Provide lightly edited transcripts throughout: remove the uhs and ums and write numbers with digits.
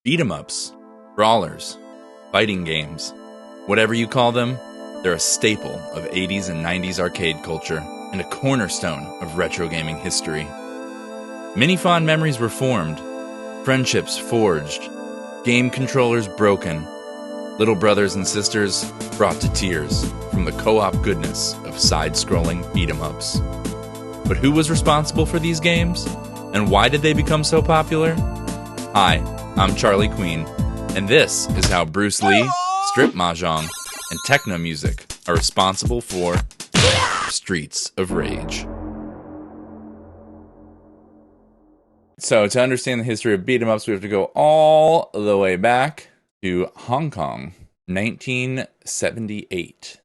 Beat-em-ups, brawlers, fighting games, whatever you call them, they're a staple of 80s and 90s arcade culture and a cornerstone of retro gaming history. Many fond memories were formed, friendships forged, game controllers broken, little brothers and sisters brought to tears from the co-op goodness of side-scrolling beat-em-ups. But who was responsible for these games? And why did they become so popular? Hi, I'm Charlie Queen, and this is how Bruce Lee, Strip Mahjong, and techno music are responsible for Streets of Rage. So, to understand the history of beat-em-ups, we have to go all the way back to Hong Kong, 1978.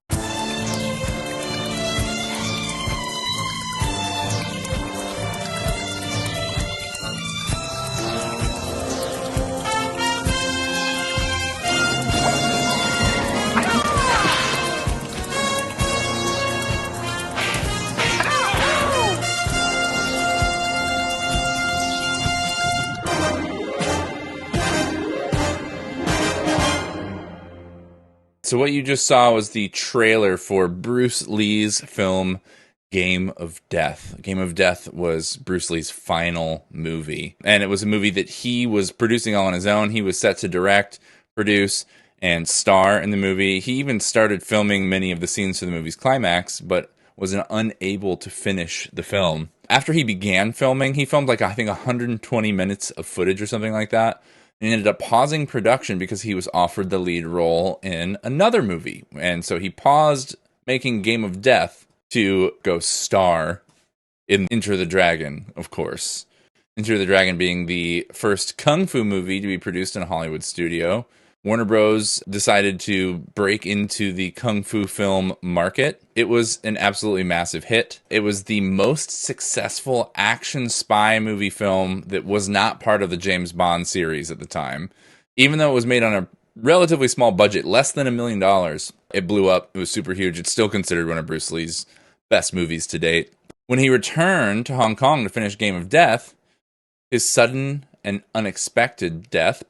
So what you just saw was the trailer for Bruce Lee's film Game of Death. Game of Death was Bruce Lee's final movie, and it was a movie that he was producing all on his own. He was set to direct, produce, and star in the movie. He even started filming many of the scenes for the movie's climax, but was unable to finish the film. After he began filming, he filmed I think 120 minutes of footage or something like that. And ended up pausing production because he was offered the lead role in another movie. And so he paused making Game of Death to go star in Enter the Dragon, of course. Enter the Dragon being the first kung fu movie to be produced in a Hollywood studio. Warner Bros. Decided to break into the kung fu film market. It was an absolutely massive hit. It was the most successful action spy movie film that was not part of the James Bond series at the time. Even though it was made on a relatively small budget, less than $1 million, it blew up. It was super huge. It's still considered one of Bruce Lee's best movies to date. When he returned to Hong Kong to finish Game of Death, his sudden and unexpected death,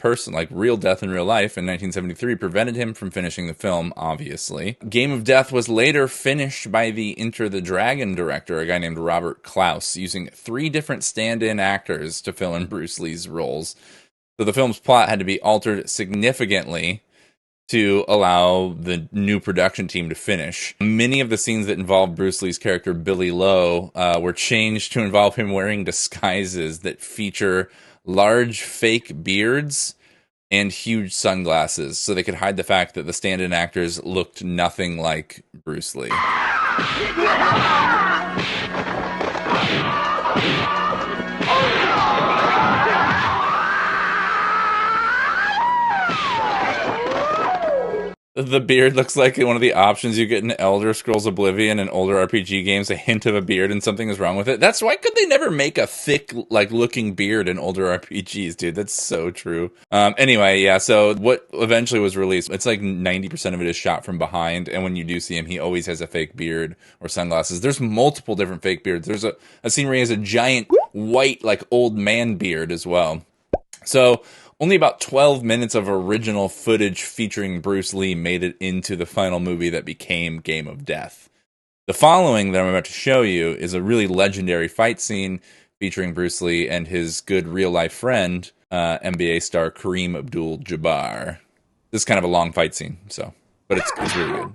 real death in real life, in 1973, prevented him from finishing the film, obviously. Game of Death was later finished by the Enter the Dragon director, a guy named Robert Klaus, using 3 different stand-in actors to fill in Bruce Lee's roles. So the film's plot had to be altered significantly to allow the new production team to finish. Many of the scenes that involved Bruce Lee's character, Billy Lowe, were changed to involve him wearing disguises that feature large fake beards and huge sunglasses, so they could hide the fact that the stand-in actors looked nothing like Bruce Lee. The beard looks like one of the options you get in Elder Scrolls Oblivion and older RPG games, a hint of a beard and something is wrong with it. That's why could they never make a thick, looking beard in older RPGs, dude? That's so true. Anyway, yeah, so what eventually was released, it's 90% of it is shot from behind, and when you do see him, he always has a fake beard or sunglasses. There's multiple different fake beards. There's a scene where he has a giant white, old man beard as well. So only about 12 minutes of original footage featuring Bruce Lee made it into the final movie that became Game of Death. The following that I'm about to show you is a really legendary fight scene featuring Bruce Lee and his good real-life friend, NBA star Kareem Abdul-Jabbar. This is kind of a long fight scene, but it's really good.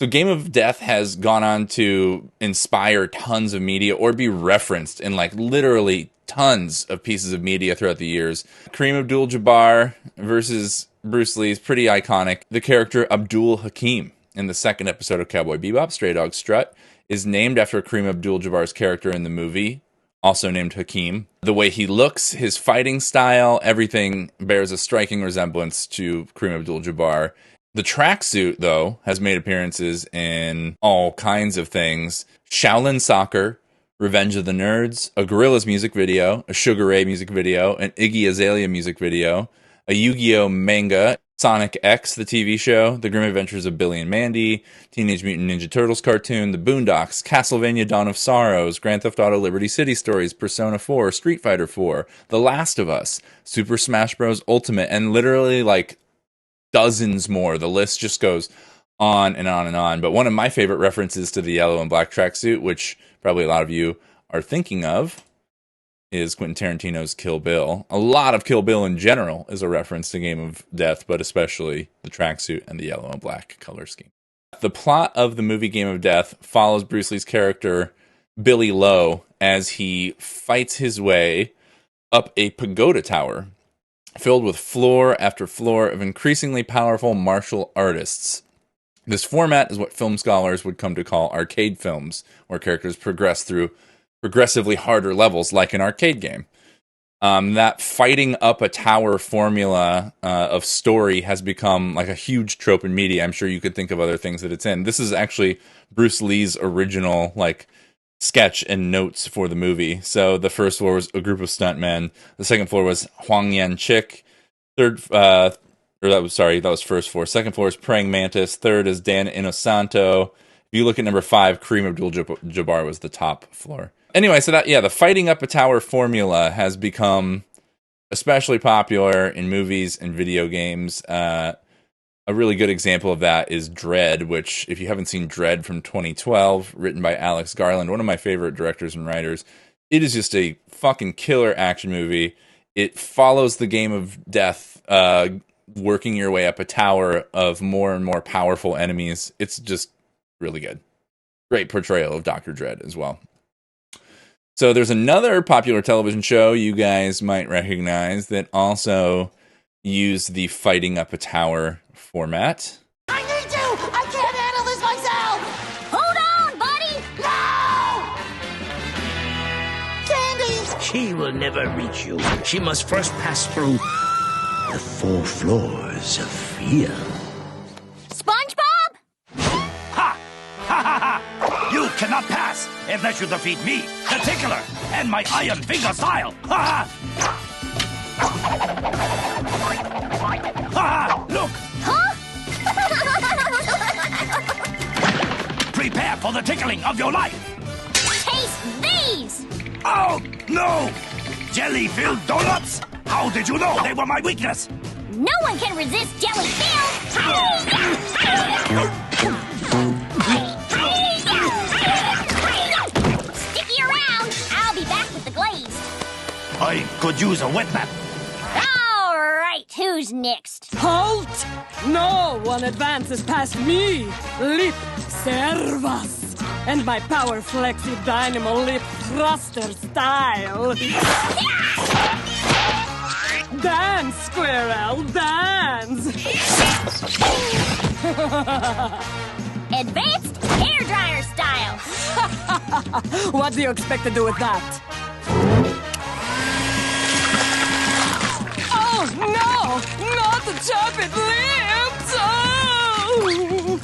So Game of Death has gone on to inspire tons of media or be referenced in like literally tons of pieces of media throughout the years. Kareem Abdul-Jabbar versus Bruce Lee is pretty iconic. The character Abdul Hakim in the second episode of Cowboy Bebop, Stray Dog Strut, is named after Kareem Abdul-Jabbar's character in the movie, also named Hakim. The way he looks, his fighting style, everything bears a striking resemblance to Kareem Abdul-Jabbar. The tracksuit, though, has made appearances in all kinds of things. Shaolin Soccer, Revenge of the Nerds, a Gorillaz music video, a Sugar Ray music video, an Iggy Azalea music video, a Yu-Gi-Oh! Manga, Sonic X, the TV show, The Grim Adventures of Billy and Mandy, Teenage Mutant Ninja Turtles cartoon, The Boondocks, Castlevania Dawn of Sorrows, Grand Theft Auto Liberty City Stories, Persona 4, Street Fighter 4, The Last of Us, Super Smash Bros. Ultimate, and literally like dozens more. The list just goes on and on and on. But one of my favorite references to the yellow and black tracksuit, which probably a lot of you are thinking of, is Quentin Tarantino's Kill Bill. A lot of Kill Bill in general is a reference to Game of Death, but especially the tracksuit and the yellow and black color scheme. The plot of the movie Game of Death follows Bruce Lee's character, Billy Lowe, as he fights his way up a pagoda tower filled with floor after floor of increasingly powerful martial artists. This format is what film scholars would come to call arcade films, where characters progress through progressively harder levels like an arcade game. That fighting up a tower formula of story has become like a huge trope in media. I'm sure you could think of other things that it's in. This is actually Bruce Lee's original like sketch and notes for the movie. So the first floor was a group of stuntmen. The second floor was Huang Yan Chik. That was first floor. Second floor is Praying Mantis. Third is Dan Inosanto. If you look at number 5, Kareem Abdul-Jabbar was the top floor. Anyway, so the fighting up a tower formula has become especially popular in movies and video games. A really good example of that is Dredd, which, if you haven't seen Dredd from 2012, written by Alex Garland, one of my favorite directors and writers, it is just a fucking killer action movie. It follows the Game of Death, working your way up a tower of more and more powerful enemies. It's just really good. Great portrayal of Dr. Dredd as well. So there's another popular television show you guys might recognize that also used the fighting up a tower format. I need you! I can't handle this myself! Hold on, buddy! No! Candies! She will never reach you. She must first pass through the 4 floors of fear. SpongeBob? Ha! Ha ha ha! You cannot pass unless you defeat me, the Tickler, and my Iron Finger style! Ha ha! Ha ha! Look! Huh? Prepare for the tickling of your life! Taste these! Oh, no! Jelly-filled donuts? How did you know they were my weakness? No one can resist jelly filled! Sticky around! I'll be back with the glaze. I could use a wet map. All right, who's next? Halt! No one advances past me! Lip Servas! And my Power Flexi Dynamo Lip Thruster style! Dance, Squirrel, dance! Advanced hairdryer style! What do you expect to do with that? Oh, no! Not the chopped lips! Oh!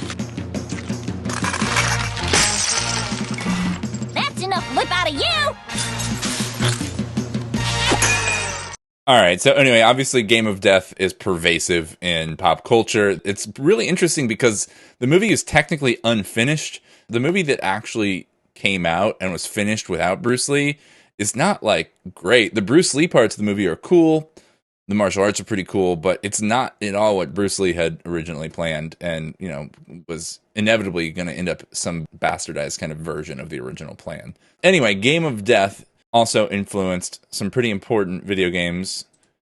That's enough lip out of you! All right, so anyway, obviously Game of Death is pervasive in pop culture. It's really interesting because the movie is technically unfinished. The movie that actually came out and was finished without Bruce Lee is not, like, great. The Bruce Lee parts of the movie are cool. The martial arts are pretty cool, but it's not at all what Bruce Lee had originally planned and, you know, was inevitably going to end up some bastardized kind of version of the original plan. Anyway, Game of Death also influenced some pretty important video games.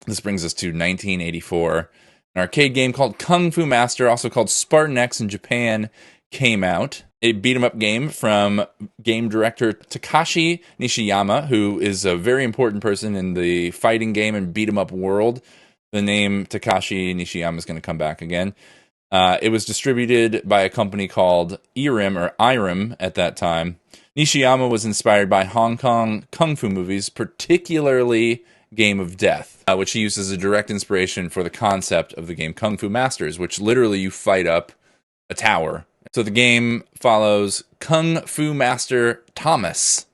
This brings us to 1984. An arcade game called Kung Fu Master, also called Spartan X in Japan, came out. A beat-em-up game from game director Takashi Nishiyama, who is a very important person in the fighting game and beat-em-up world. The name Takashi Nishiyama is going to come back again. It was distributed by a company called Irem at that time. Nishiyama was inspired by Hong Kong kung fu movies, particularly Game of Death, which he used as a direct inspiration for the concept of the game Kung Fu Masters, which literally you fight up a tower. So the game follows Kung Fu Master Thomas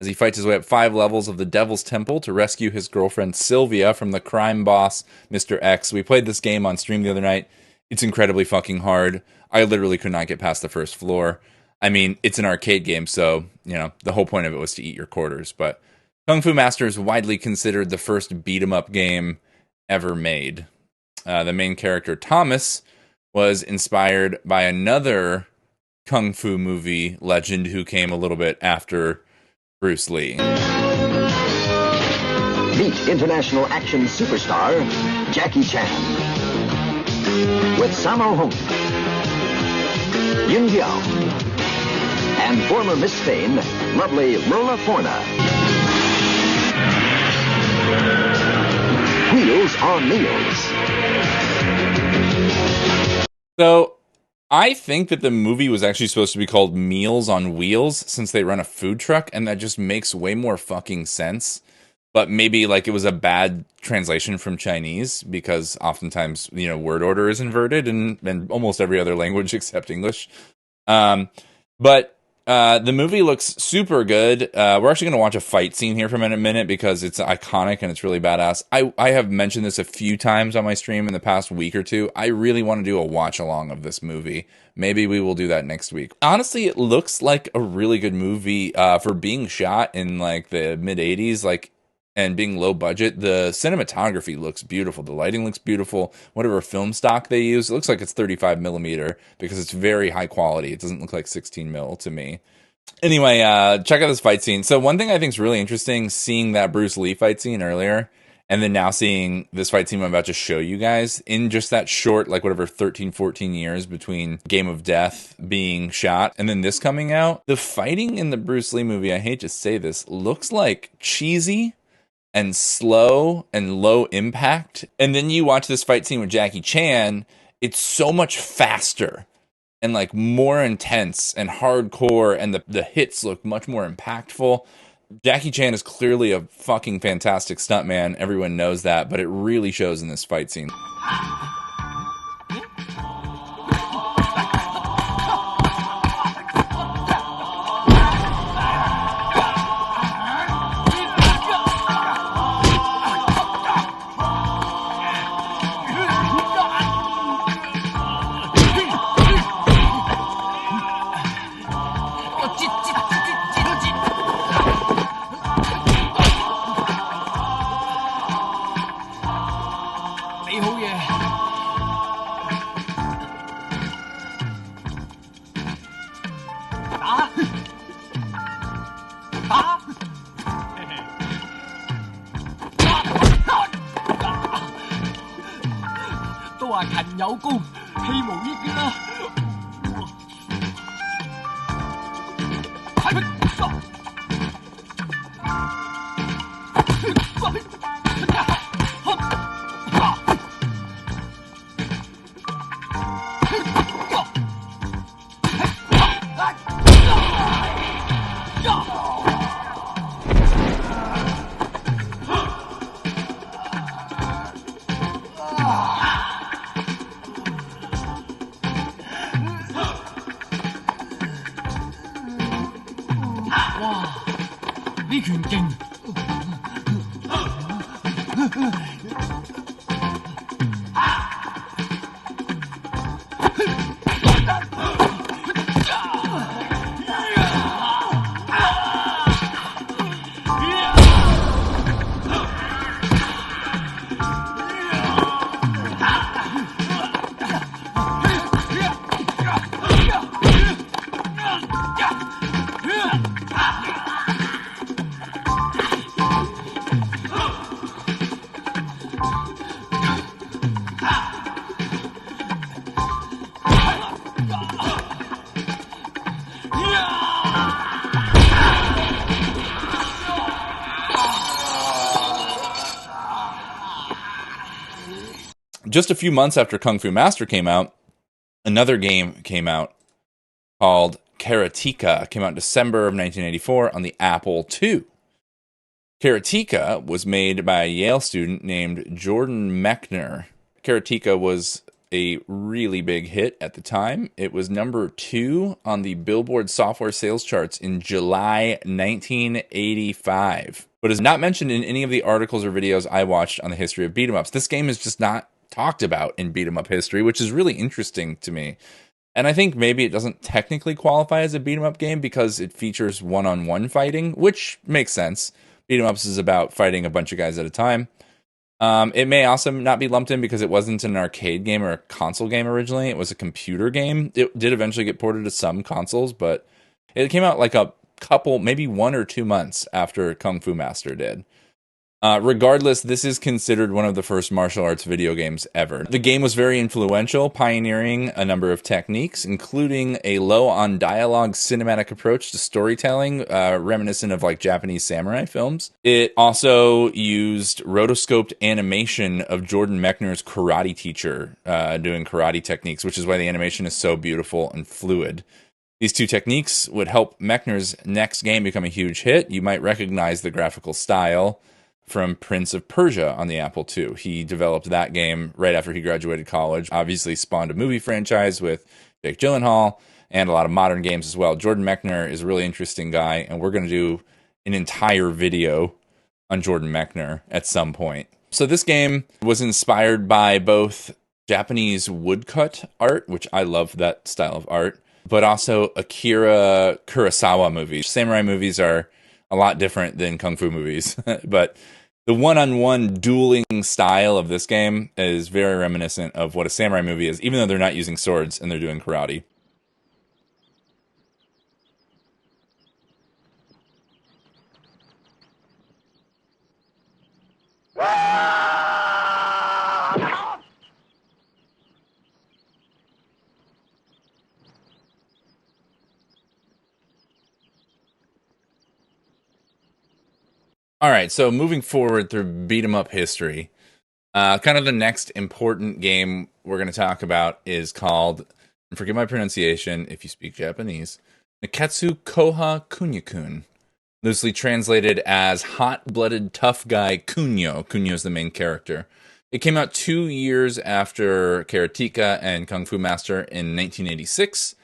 as he fights his way up 5 levels of the Devil's Temple to rescue his girlfriend Sylvia from the crime boss, Mr. X. We played this game on stream the other night. It's incredibly fucking hard. I literally could not get past the first floor. I mean, it's an arcade game, so, you know, the whole point of it was to eat your quarters. But Kung Fu Master is widely considered the first beat-em-up game ever made. The main character, Thomas, was inspired by another kung fu movie legend who came a little bit after Bruce Lee. Meet international action superstar Jackie Chan with Sammo Hung, Yun Biao, and former Miss Spain, lovely Lola Forna. Wheels on Meals. So, I think that the movie was actually supposed to be called Meals on Wheels since they run a food truck, and that just makes way more fucking sense. But maybe, like, it was a bad translation from Chinese, because oftentimes, you know, word order is inverted in almost every other language except English. But the movie looks super good. We're actually going to watch a fight scene here for a minute because it's iconic and it's really badass. I have mentioned this a few times on my stream in the past week or two. I really want to do a watch along of this movie. Maybe we will do that next week. Honestly, it looks like a really good movie for being shot in like the mid 80s, like, and being low budget. The cinematography looks beautiful. The lighting looks beautiful. Whatever film stock they use, it looks like it's 35 millimeter because it's very high quality. It doesn't look like 16 mil to me. Anyway, check out this fight scene. So one thing I think is really interesting, seeing that Bruce Lee fight scene earlier, and then now seeing this fight scene I'm about to show you guys, in just that short, like whatever, 13, 14 years between Game of Death being shot and then this coming out, the fighting in the Bruce Lee movie, I hate to say this, looks like cheesy and slow and low impact. And then you watch this fight scene with Jackie Chan, it's so much faster and like more intense and hardcore, and the hits look much more impactful. Jackie Chan is clearly a fucking fantastic stuntman. Everyone knows that, but it really shows in this fight scene. Just a few months after Kung Fu Master came out, another game came out called Karateka. Came out in December of 1984 on the Apple II. Karateka was made by a Yale student named Jordan Mechner. Karateka was a really big hit at the time. It was number 2 on the Billboard software sales charts in July 1985, but is not mentioned in any of the articles or videos I watched on the history of beat-em-ups. This game is just not talked about in beat-em-up history, which is really interesting to me. And I think maybe it doesn't technically qualify as a beat-em-up game because it features one-on-one fighting, which makes sense. Beat-em-ups is about fighting a bunch of guys at a time. It may also not be lumped in because it wasn't an arcade game or a console game originally. It was a computer game. It did eventually get ported to some consoles, but it came out like a couple, maybe 1 or 2 months after Kung Fu Master did. Regardless, this is considered one of the first martial arts video games ever. The game was very influential, pioneering a number of techniques, including a low-on-dialogue cinematic approach to storytelling, reminiscent of like Japanese samurai films. It also used rotoscoped animation of Jordan Mechner's karate teacher doing karate techniques, which is why the animation is so beautiful and fluid. These two techniques would help Mechner's next game become a huge hit. You might recognize the graphical style from Prince of Persia on the Apple II. He developed that game right after he graduated college. Obviously spawned a movie franchise with Jake Gyllenhaal and a lot of modern games as well. Jordan Mechner is a really interesting guy, and we're going to do an entire video on Jordan Mechner at some point. So this game was inspired by both Japanese woodcut art, which I love that style of art, but also Akira Kurosawa movies. Samurai movies are a lot different than kung fu movies, but the one-on-one dueling style of this game is very reminiscent of what a samurai movie is, even though they're not using swords and they're doing karate. All right, so moving forward through beat-em-up history, kind of the next important game we're going to talk about is called, and forgive my pronunciation if you speak Japanese, Nekketsu Kōha Kunio-kun, loosely translated as Hot-Blooded Tough Guy Kunio. Kunio is the main character. It came out 2 years after Karateka and Kung Fu Master in 1986.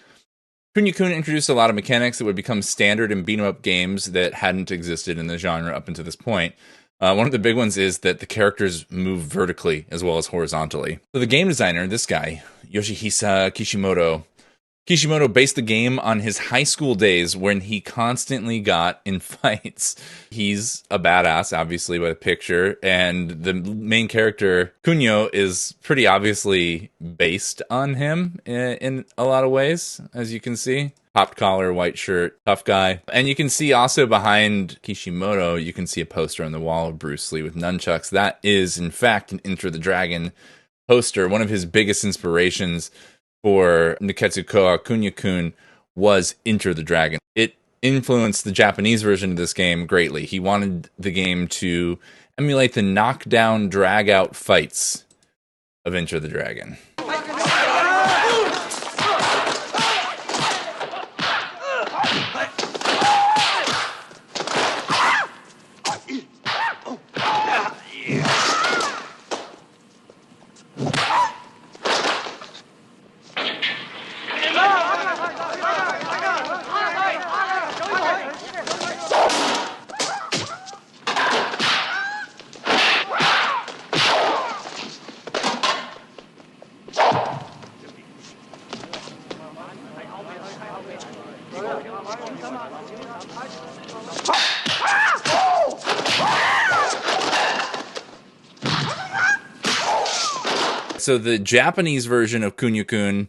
Kunio-kun introduced a lot of mechanics that would become standard in beat-em-up games that hadn't existed in the genre up until this point. One of the big ones is that the characters move vertically as well as horizontally. So the game designer, this guy, Yoshihisa Kishimoto based the game on his high school days when he constantly got in fights. He's a badass, obviously, by the picture, and the main character, Kunio, is pretty obviously based on him in a lot of ways, as you can see. Popped collar, white shirt, tough guy. And you can see also behind Kishimoto, you can see a poster on the wall of Bruce Lee with nunchucks. That is, in fact, an Enter the Dragon poster. One of his biggest inspirations for Nekketsu Kōha Kunio-kun was Enter the Dragon. It influenced the Japanese version of this game greatly. He wanted the game to emulate the knockdown, drag-out fights of Enter the Dragon. So the Japanese version of Kunio-kun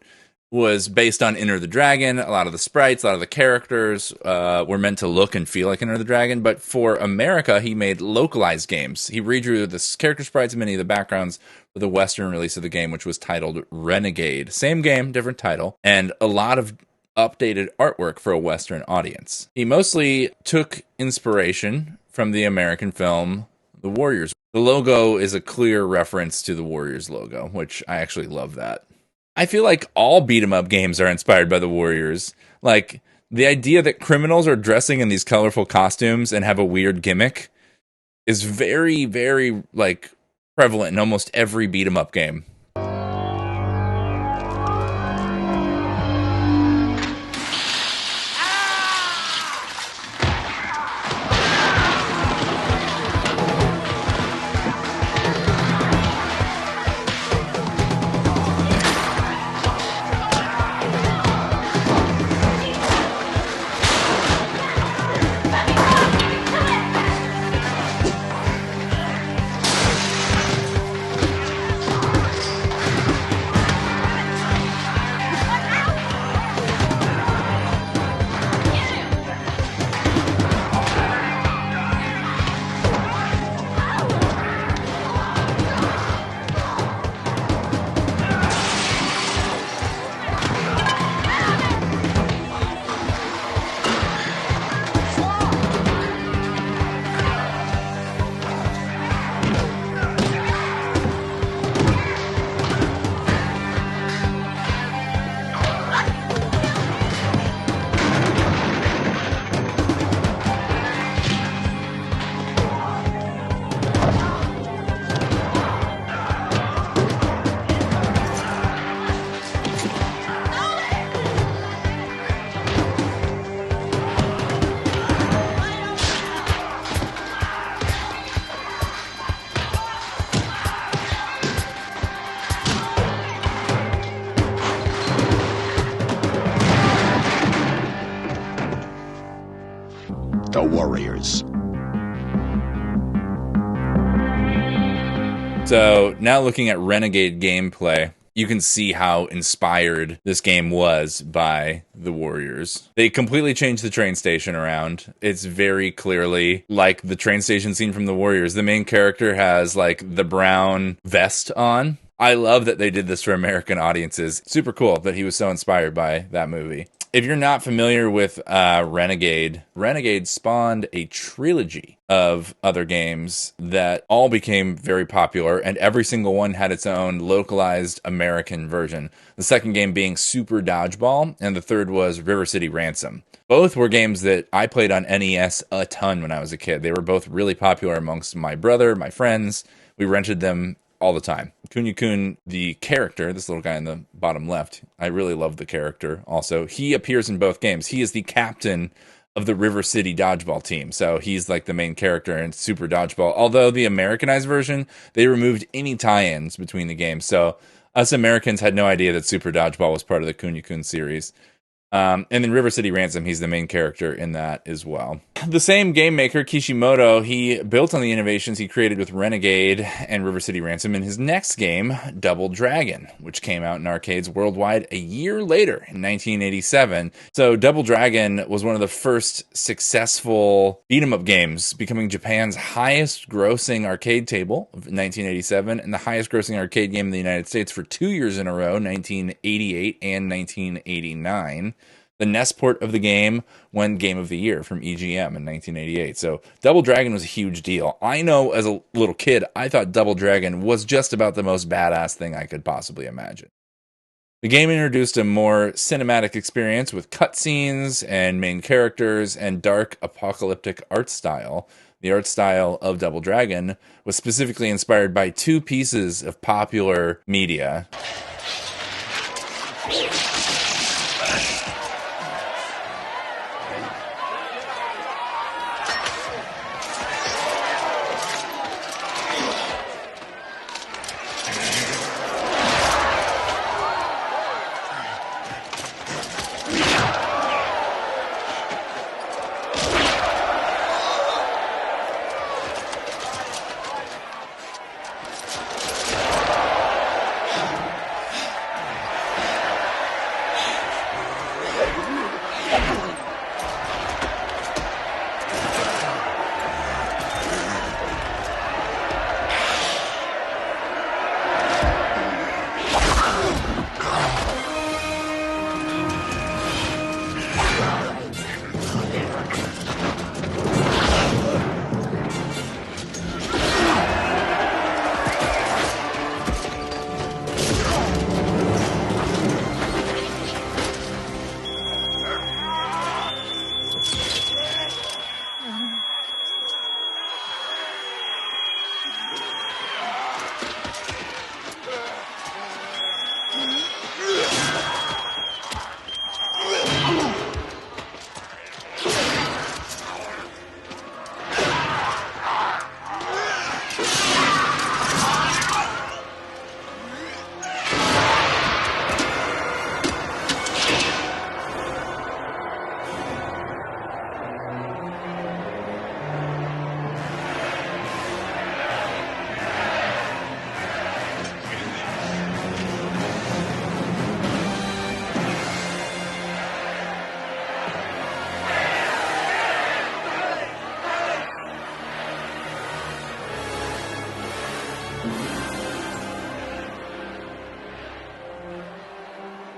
was based on Enter the Dragon. A lot of the sprites, a lot of the characters were meant to look and feel like Enter the Dragon. But for America, he made localized games. He redrew the character sprites and many of the backgrounds for the Western release of the game, which was titled Renegade. Same game, different title, and a lot of updated artwork for a Western audience. He mostly took inspiration from the American film The Warriors. The logo is a clear reference to the Warriors logo, which I actually love that. I feel like all beat 'em up games are inspired by the Warriors. Like, the idea that criminals are dressing in these colorful costumes and have a weird gimmick is very, very, like, prevalent in almost every beat 'em up game. The Warriors. So now looking at Renegade gameplay, you can see how inspired this game was by the Warriors. They completely changed the train station around. It's very clearly like the train station scene from the Warriors. The main character has like the brown vest on. I love that they did this for American audiences. Super cool that he was so inspired by that movie. If you're not familiar with Renegade, Renegade spawned a trilogy of other games that all became very popular, and every single one had its own localized American version. The second game being Super Dodgeball, and the third was River City Ransom. Both were games that I played on NES a ton when I was a kid. They were both really popular amongst my brother, my friends. We rented them all the time. Kunio-kun, the character, this little guy in the bottom left, I really love the character also. He appears in both games. He is the captain of the River City Dodgeball team. So he's like the main character in Super Dodgeball. Although the Americanized version, they removed any tie-ins between the games. So us Americans had no idea that Super Dodgeball was part of the Kunio-kun series. And in River City Ransom, he's the main character in that as well. The same game maker, Kishimoto, he built on the innovations he created with Renegade and River City Ransom in his next game, Double Dragon, which came out in arcades worldwide a year later in 1987. So Double Dragon was one of the first successful beat-em-up games, becoming Japan's highest grossing arcade table of 1987 and the highest grossing arcade game in the United States for 2 years in a row, 1988 and 1989. The NES port of the game won Game of the Year from EGM in 1988. So Double Dragon was a huge deal. I know as a little kid, I thought Double Dragon was just about the most badass thing I could possibly imagine. The game introduced a more cinematic experience with cutscenes and main characters and dark apocalyptic art style. The art style of Double Dragon was specifically inspired by two pieces of popular media.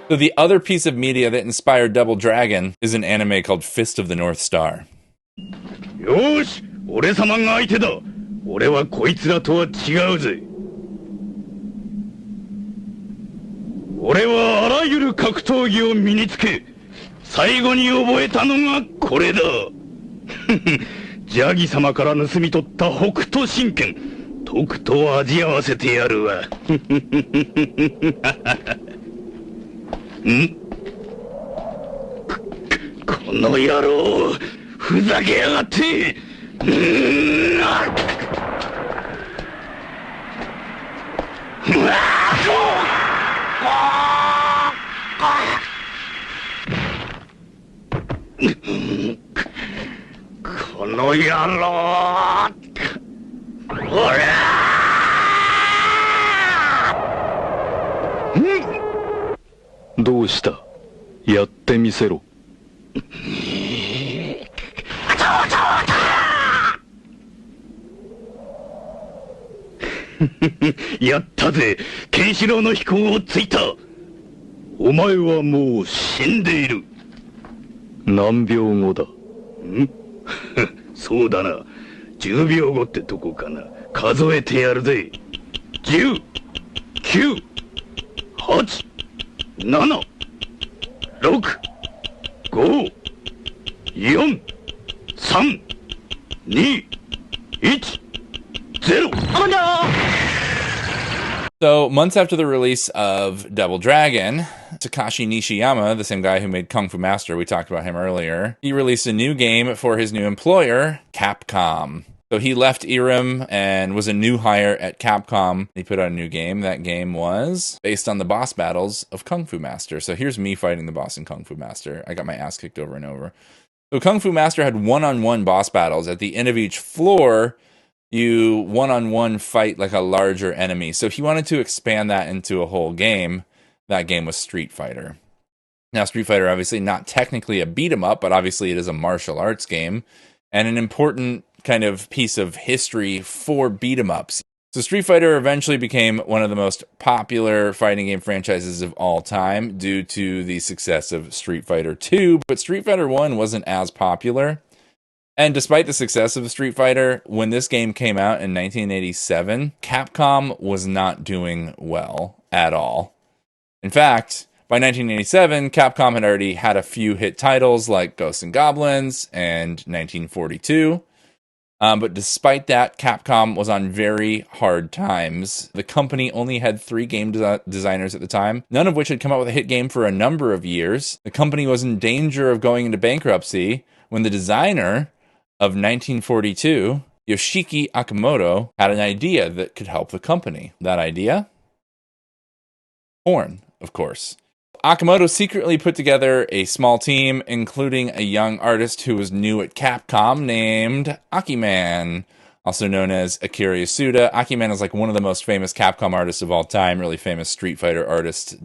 So the other piece of media that inspired Double Dragon is an anime called Fist of the North Star. よーし、俺様が相手だ。俺はこいつらとは違うぜ。俺はあらゆる格闘技を身につけ、最後に覚えたのがこれだ。ジャギ様から盗み取った北斗神拳、とくと味合わせてやるわ。ん？この野郎、ふざけやがって。この野郎。ほら。どうした？やってみせろ。やったぜ。ケンシロウの飛行をついた。お前はもう死んでいる。何秒後だ？ん？そうだな。10秒後ってとこかな。数えてやるぜ。10、9、8、7、6、5、4、3、2、1、0。Oh no! So, months after the release of Double Dragon, Takashi Nishiyama, the same guy who made Kung Fu Master, we talked about him earlier, he released a new game for his new employer, Capcom. So he left Irem and was a new hire at Capcom. He put out a new game. That game was based on the boss battles of Kung Fu Master. So here's me fighting the boss in Kung Fu Master. I got my ass kicked over and over. So Kung Fu Master had one-on-one boss battles. At the end of each floor, you one-on-one fight like a larger enemy. So he wanted to expand that into a whole game. That game was Street Fighter. Now, Street Fighter, obviously not technically a beat-em-up, but obviously it is a martial arts game, and an important kind of piece of history for beat-em-ups. So Street Fighter eventually became one of the most popular fighting game franchises of all time due to the success of Street Fighter 2, but Street Fighter 1 wasn't as popular. And despite the success of Street Fighter, when this game came out in 1987, Capcom was not doing well at all. In fact, by 1987, Capcom had already had a few hit titles like Ghosts and Goblins and 1942. But despite that, Capcom was on very hard times. The company only had 3 game designers at the time, none of which had come out with a hit game for a number of years. The company was in danger of going into bankruptcy when the designer of 1942, Yoshiki Akimoto, had an idea that could help the company. That idea? Porn, of course. Akimoto secretly put together a small team, including a young artist who was new at Capcom named Akiman, also known as Akira Yasuda. Akiman is like one of the most famous Capcom artists of all time, really famous Street Fighter artist.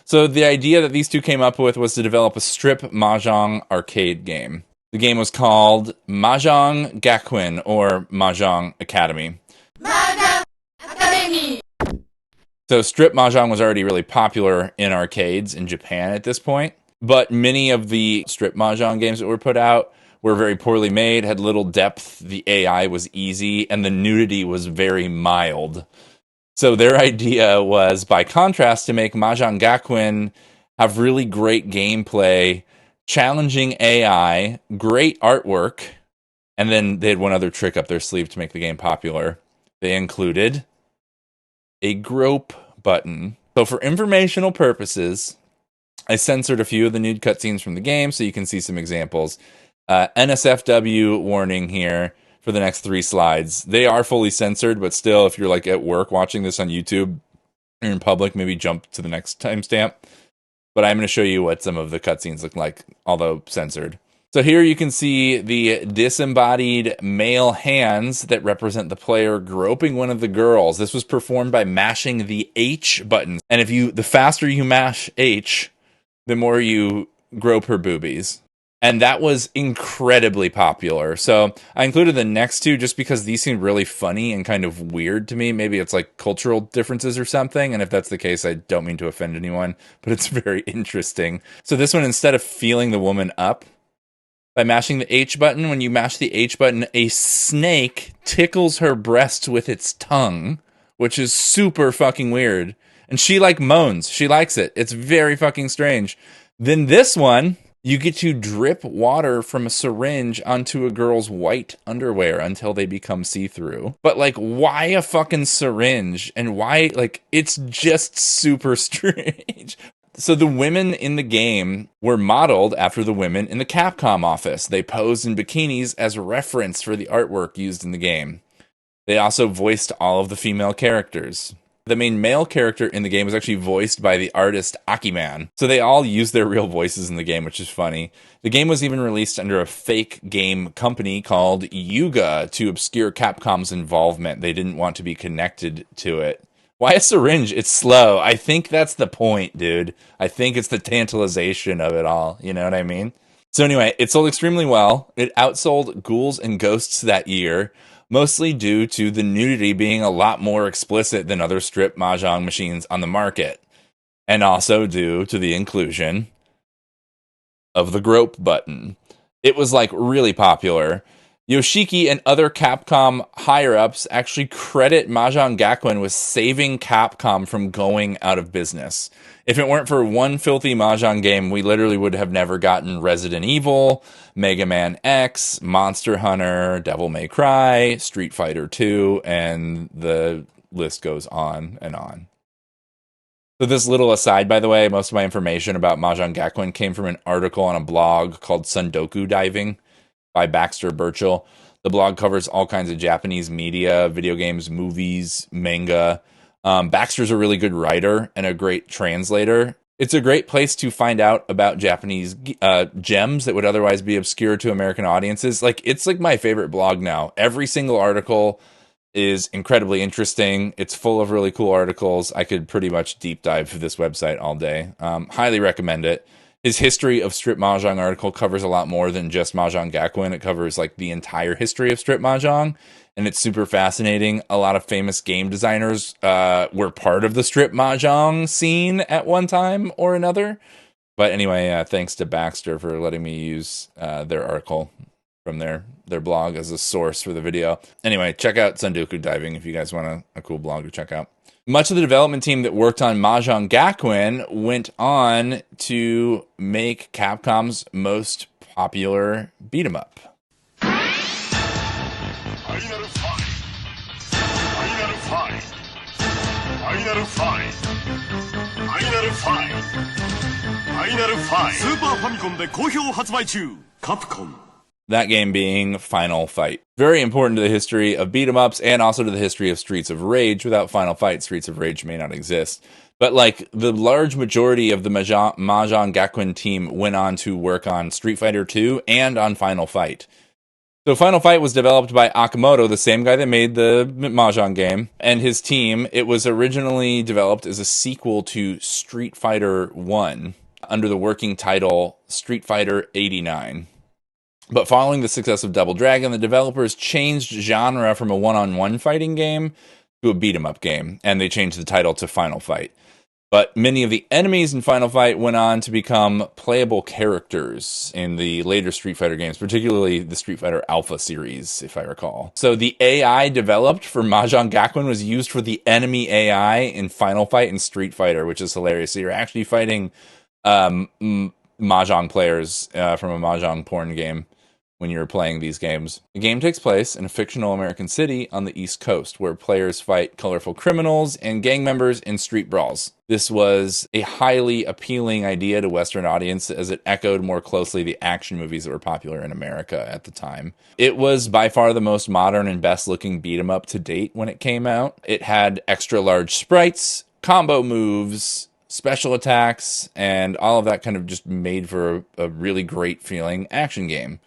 So the idea that these two came up with was to develop a Strip Mahjong arcade game. The game was called Mahjong Gakuen, or Mahjong Academy. Mahjong Academy! So Strip Mahjong was already really popular in arcades in Japan at this point, but many of the Strip Mahjong games that were put out were very poorly made, had little depth, the AI was easy, and the nudity was very mild. So their idea was, by contrast, to make Mahjong Gakuen have really great gameplay, challenging AI, great artwork, and then they had one other trick up their sleeve to make the game popular. They included a grope button. So for informational purposes, I censored a few of the nude cutscenes from the game so you can see some examples. NSFW warning here for the next 3 slides. They are fully censored, but still, if you're like at work watching this on YouTube or in public, maybe jump to the next timestamp. But I'm going to show you what some of the cutscenes look like, although censored. So here you can see the disembodied male hands that represent the player groping one of the girls. This was performed by mashing the H button. And the faster you mash H, the more you grope her boobies. And that was incredibly popular. So I included the next two just because these seemed really funny and kind of weird to me. Maybe it's like cultural differences or something. And if that's the case, I don't mean to offend anyone, but it's very interesting. So this one, instead of feeling the woman up by mashing the H button, when you mash the H button, a snake tickles her breast with its tongue, which is super fucking weird. And she like moans. She likes it. It's very fucking strange. Then this one, you get to drip water from a syringe onto a girl's white underwear until they become see-through. But, like, why a fucking syringe? And why, like, it's just super strange. So the women in the game were modeled after the women in the Capcom office. They posed in bikinis as reference for the artwork used in the game. They also voiced all of the female characters. The main male character in the game was actually voiced by the artist Akiman. So they all use their real voices in the game, which is funny. The game was even released under a fake game company called Yuga to obscure Capcom's involvement. They didn't want to be connected to it. Why a syringe? It's slow. I think that's the point, dude. I think it's the tantalization of it all. You know what I mean? So anyway, it sold extremely well. It outsold Ghouls and Ghosts that year, mostly due to the nudity being a lot more explicit than other strip mahjong machines on the market, and also due to the inclusion of the grope button. It was like really popular. Yoshiki and other Capcom higher-ups actually credit Mahjong Gakuen with saving Capcom from going out of business. If it weren't for one filthy Mahjong game, we literally would have never gotten Resident Evil, Mega Man X, Monster Hunter, Devil May Cry, Street Fighter 2, and the list goes on and on. So this little aside, by the way, most of my information about Mahjong Gakuen came from an article on a blog called Sundoku Diving by Baxter Burchell. The blog covers all kinds of Japanese media, video games, movies, manga. Baxter's a really good writer and a great translator. It's a great place to find out about Japanese gems that would otherwise be obscure to American audiences. Like, it's like my favorite blog now. Every single article is incredibly interesting. It's full of really cool articles. I could pretty much deep dive this website all day. Highly recommend it. His History of Strip Mahjong article covers a lot more than just Mahjong Gakuen. It covers like the entire history of Strip Mahjong, and it's super fascinating. A lot of famous game designers were part of the Strip Mahjong scene at one time or another. But anyway, thanks to Baxter for letting me use their article from their blog as a source for the video. Anyway, check out Sundoku Diving if you guys want a cool blog to check out. Much of the development team that worked on Mahjong Gakuen went on to make Capcom's most popular beat-em-up. That game being Final Fight. Very important to the history of beat-em-ups and also to the history of Streets of Rage. Without Final Fight, Streets of Rage may not exist. But like the large majority of the Mahjong Gakuen team went on to work on Street Fighter 2 and on Final Fight. So Final Fight was developed by Akamoto, the same guy that made the Mahjong game, and his team. It was originally developed as a sequel to Street Fighter 1 under the working title Street Fighter 89. But following the success of Double Dragon, the developers changed genre from a one-on-one fighting game to a beat-em-up game, and they changed the title to Final Fight. But many of the enemies in Final Fight went on to become playable characters in the later Street Fighter games, particularly the Street Fighter Alpha series, if I recall. So the AI developed for Mahjong Gakuen was used for the enemy AI in Final Fight and Street Fighter, which is hilarious. So you're actually fighting Mahjong players from a Mahjong porn game when you're playing these games. The game takes place in a fictional American city on the East Coast, where players fight colorful criminals and gang members in street brawls. This was a highly appealing idea to Western audience as it echoed more closely the action movies that were popular in America at the time. It was by far the most modern and best-looking beat-em-up to date when it came out. It had extra-large sprites, combo moves, special attacks, and all of that kind of just made for a really great feeling action game.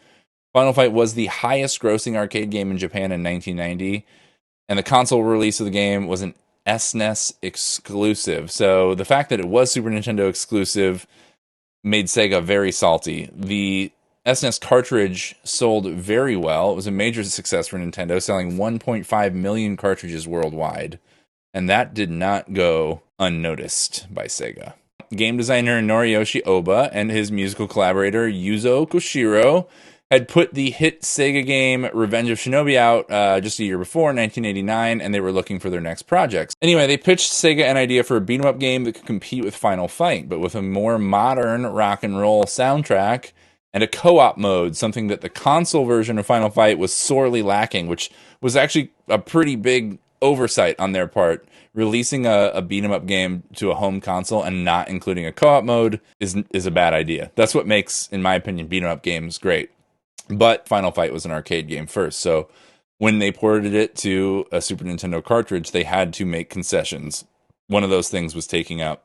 Final Fight was the highest grossing arcade game in Japan in 1990, and the console release of the game was an SNES exclusive. So the fact that it was Super Nintendo exclusive made Sega very salty. The SNES cartridge sold very well. It was a major success for Nintendo, selling 1.5 million cartridges worldwide. And that did not go unnoticed by Sega. Game designer Noriyoshi Oba and his musical collaborator Yuzo Koshiro had put the hit Sega game Revenge of Shinobi out just a year before, 1989, and they were looking for their next projects. Anyway, they pitched Sega an idea for a beat-em-up game that could compete with Final Fight, but with a more modern rock and roll soundtrack and a co-op mode, something that the console version of Final Fight was sorely lacking, which was actually a pretty big oversight on their part. Releasing a beat-em-up game to a home console and not including a co-op mode is a bad idea. That's what makes, in my opinion, beat-em-up games great. But Final Fight was an arcade game first, so when they ported it to a Super Nintendo cartridge, they had to make concessions. One of those things was taking out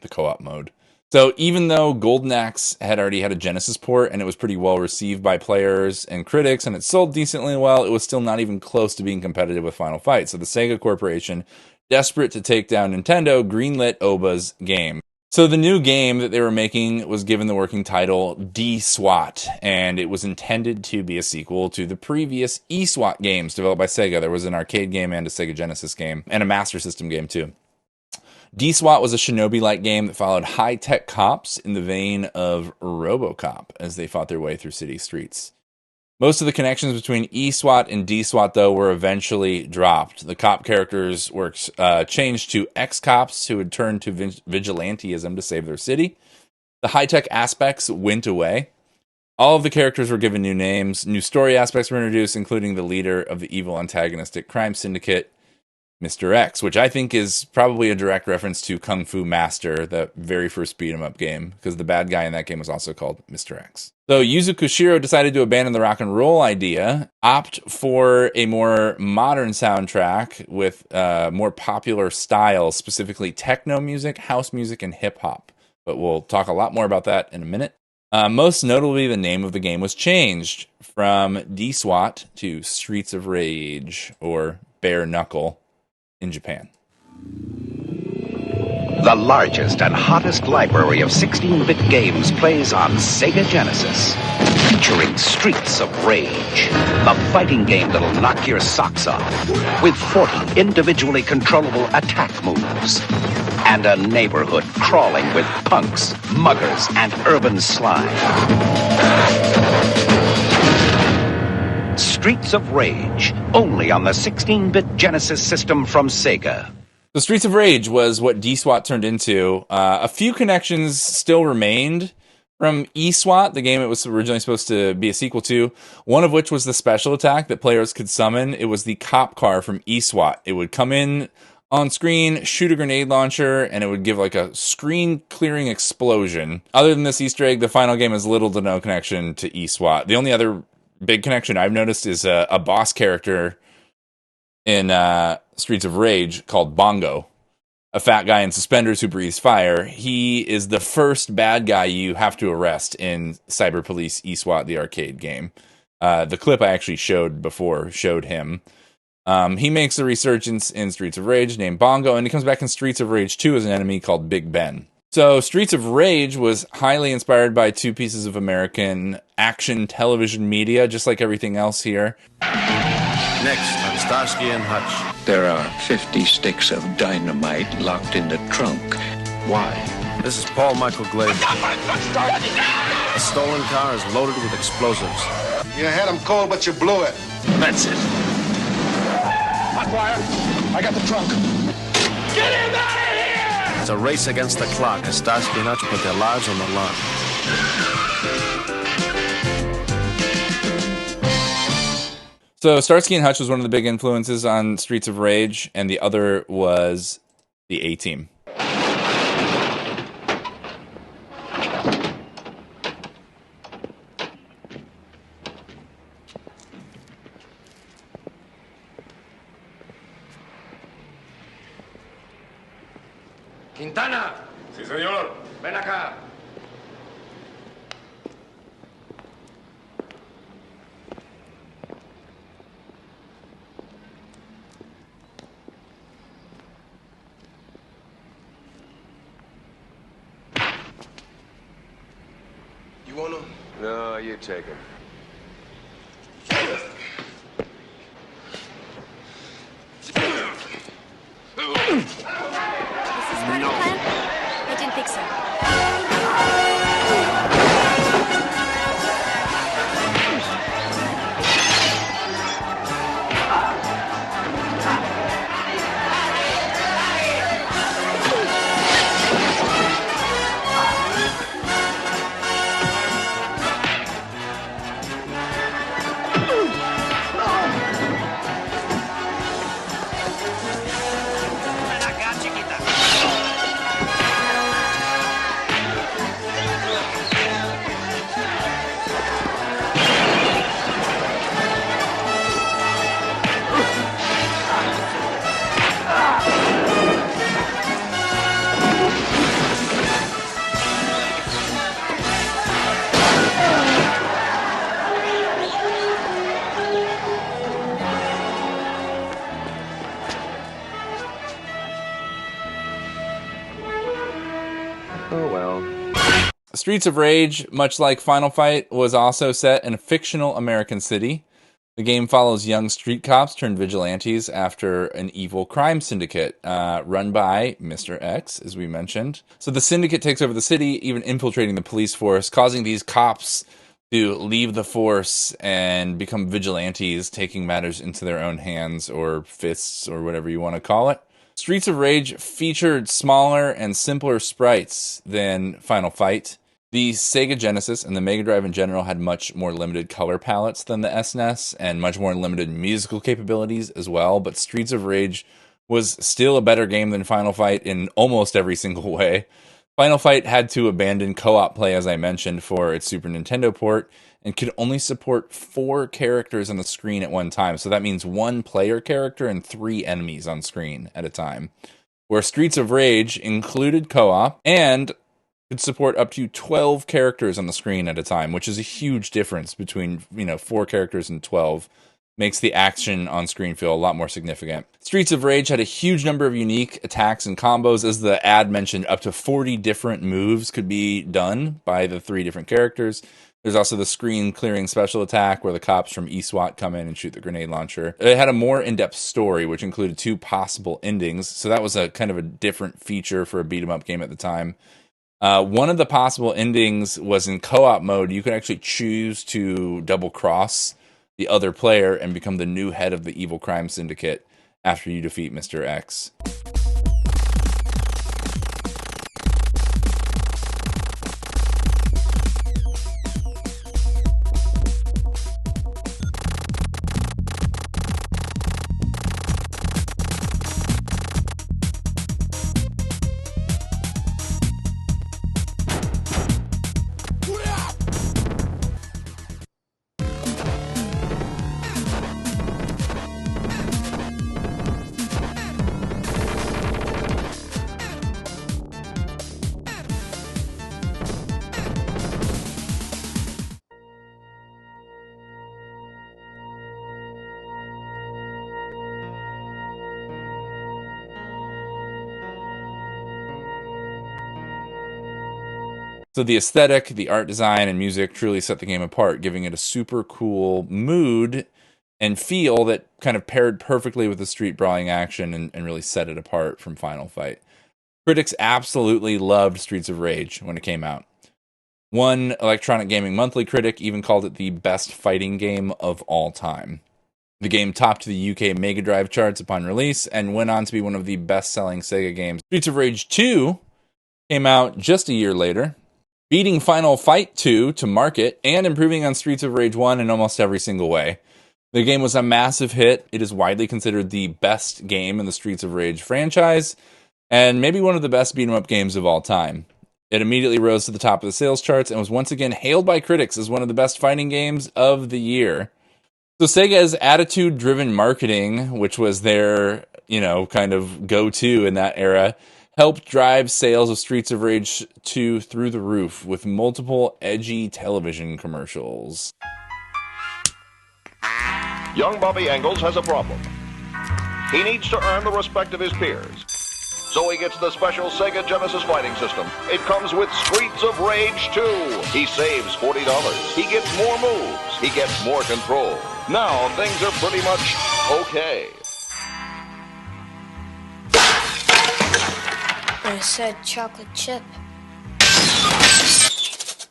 the co-op mode. So even though Golden Axe had already had a Genesis port and it was pretty well received by players and critics and it sold decently well, it was still not even close to being competitive with Final Fight. So the Sega Corporation, desperate to take down Nintendo, greenlit Oba's game. So the new game that they were making was given the working title D-SWAT, and it was intended to be a sequel to the previous E-SWAT games developed by Sega. There was an arcade game and a Sega Genesis game, and a Master System game too. D-SWAT was a shinobi-like game that followed high-tech cops in the vein of RoboCop as they fought their way through city streets. Most of the connections between E-SWAT and D-SWAT, though, were eventually dropped. The cop characters were changed to ex-cops who had turned to vigilantism to save their city. The high-tech aspects went away. All of the characters were given new names. New story aspects were introduced, including the leader of the evil antagonistic crime syndicate, Mr. X, which I think is probably a direct reference to Kung Fu Master, the very first beat-em-up game, because the bad guy in that game was also called Mr. X. So Yuzo Koshiro decided to abandon the rock and roll idea, opt for a more modern soundtrack with more popular styles, specifically techno music, house music, and hip-hop. But we'll talk a lot more about that in a minute. Most notably, the name of the game was changed from D-SWAT to Streets of Rage, or Bare Knuckle, in Japan. The largest and hottest library of 16-bit games plays on Sega Genesis, featuring Streets of Rage, the fighting game that'll knock your socks off, with 40 individually controllable attack moves, and a neighborhood crawling with punks, muggers, and urban slime. Streets of Rage, only on the 16-bit Genesis system from Sega. The Streets of Rage was what D-SWAT turned into. A few connections still remained from E-SWAT, the game it was originally supposed to be a sequel to, one of which was the special attack that players could summon. It was the cop car from E-SWAT. It would come in on screen, shoot a grenade launcher, and it would give like a screen-clearing explosion. Other than this Easter egg, the final game has little to no connection to E-SWAT. The only other big connection I've noticed is a boss character in Streets of Rage called Bongo, a fat guy in suspenders who breathes fire. He is the first bad guy you have to arrest in Cyber Police E-SWAT, the arcade game. The clip I actually showed before showed him. He makes a resurgence in Streets of Rage named Bongo, and he comes back in Streets of Rage 2 as an enemy called Big Ben. So Streets of Rage was highly inspired by two pieces of American action television media, just like everything else here. Next on Starsky and Hutch. There are 50 sticks of dynamite locked in the trunk. Why? This is Paul Michael Glazer. A stolen car is loaded with explosives. You had them cold, but you blew it. That's it. Hot wire. I got the trunk. Get him out of here! It's a race against the clock as Starsky and Hutch put their lives on the line. So Starsky and Hutch was one of the big influences on Streets of Rage, and the other was the A-Team. Quintana. Sí, señor. Ven acá. You wanna? No, you taking? Is this part of the plan? I didn't think so. Oh well. Streets of Rage, much like Final Fight, was also set in a fictional American city. The game follows young street cops turned vigilantes after an evil crime syndicate run by Mr. X, as we mentioned. So the syndicate takes over the city, even infiltrating the police force, causing these cops to leave the force and become vigilantes, taking matters into their own hands or fists or whatever you want to call it. Streets of Rage featured smaller and simpler sprites than Final Fight. The Sega Genesis and the Mega Drive in general had much more limited color palettes than the SNES and much more limited musical capabilities as well, but Streets of Rage was still a better game than Final Fight in almost every single way. Final Fight had to abandon co-op play, as I mentioned, for its Super Nintendo port, and could only support 4 characters on the screen at one time. So that means 1 player character and 3 enemies on screen at a time. Where Streets of Rage included co-op and could support up to 12 characters on the screen at a time, which is a huge difference between, 4 characters and 12. Makes the action on screen feel a lot more significant. Streets of Rage had a huge number of unique attacks and combos. As the ad mentioned, up to 40 different moves could be done by the 3 different characters. There's also the screen clearing special attack where the cops from eSWAT come in and shoot the grenade launcher. It had a more in-depth story, which included 2 possible endings. So that was a kind of a different feature for a beat-em-up game at the time. One of the possible endings was in co-op mode. You could actually choose to double-cross the other player and become the new head of the evil crime syndicate after you defeat Mr. X. So the aesthetic, the art design, and music truly set the game apart, giving it a super cool mood and feel that kind of paired perfectly with the street brawling action and really set it apart from Final Fight. Critics absolutely loved Streets of Rage when it came out. One Electronic Gaming Monthly critic even called it the best fighting game of all time. The game topped the UK Mega Drive charts upon release and went on to be one of the best-selling Sega games. Streets of Rage 2 came out just a year later, beating Final Fight 2 to market and improving on Streets of Rage 1 in almost every single way. The game was a massive hit. It is widely considered the best game in the Streets of Rage franchise, and maybe one of the best beat-em-up games of all time. It immediately rose to the top of the sales charts and was once again hailed by critics as one of the best fighting games of the year. So Sega's attitude-driven marketing, which was their, kind of go-to in that era, helped drive sales of Streets of Rage 2 through the roof with multiple edgy television commercials. Young Bobby Engels has a problem. He needs to earn the respect of his peers. So he gets the special Sega Genesis fighting system. It comes with Streets of Rage 2. He saves $40. He gets more moves. He gets more control. Now things are pretty much okay. I said chocolate chip.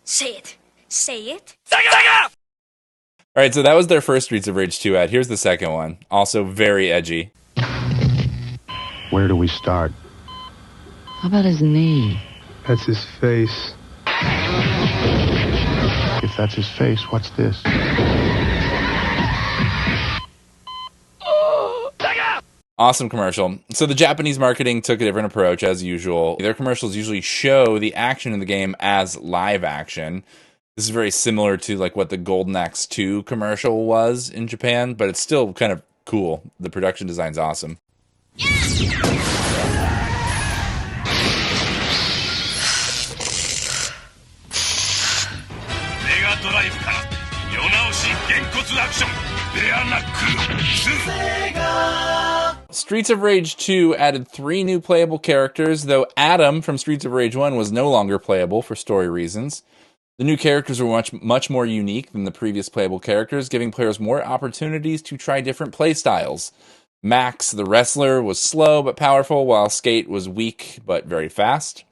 Say it. Say it. All right, so that was their first Streets of Rage 2 ad. Here's the second one. Also very edgy. Where do we start? How about his knee? That's his face. If that's his face, what's this? Awesome commercial. So the Japanese marketing took a different approach as usual. Their commercials usually show the action in the game as live action. This is very similar to like what the Golden Axe 2 commercial was in Japan, but it's still kind of cool. The production design's awesome. Streets of Rage 2 added 3 new playable characters, though Adam from Streets of Rage 1 was no longer playable for story reasons. The new characters were much more unique than the previous playable characters, giving players more opportunities to try different playstyles. Max, the wrestler, was slow but powerful, while Skate was weak but very fast.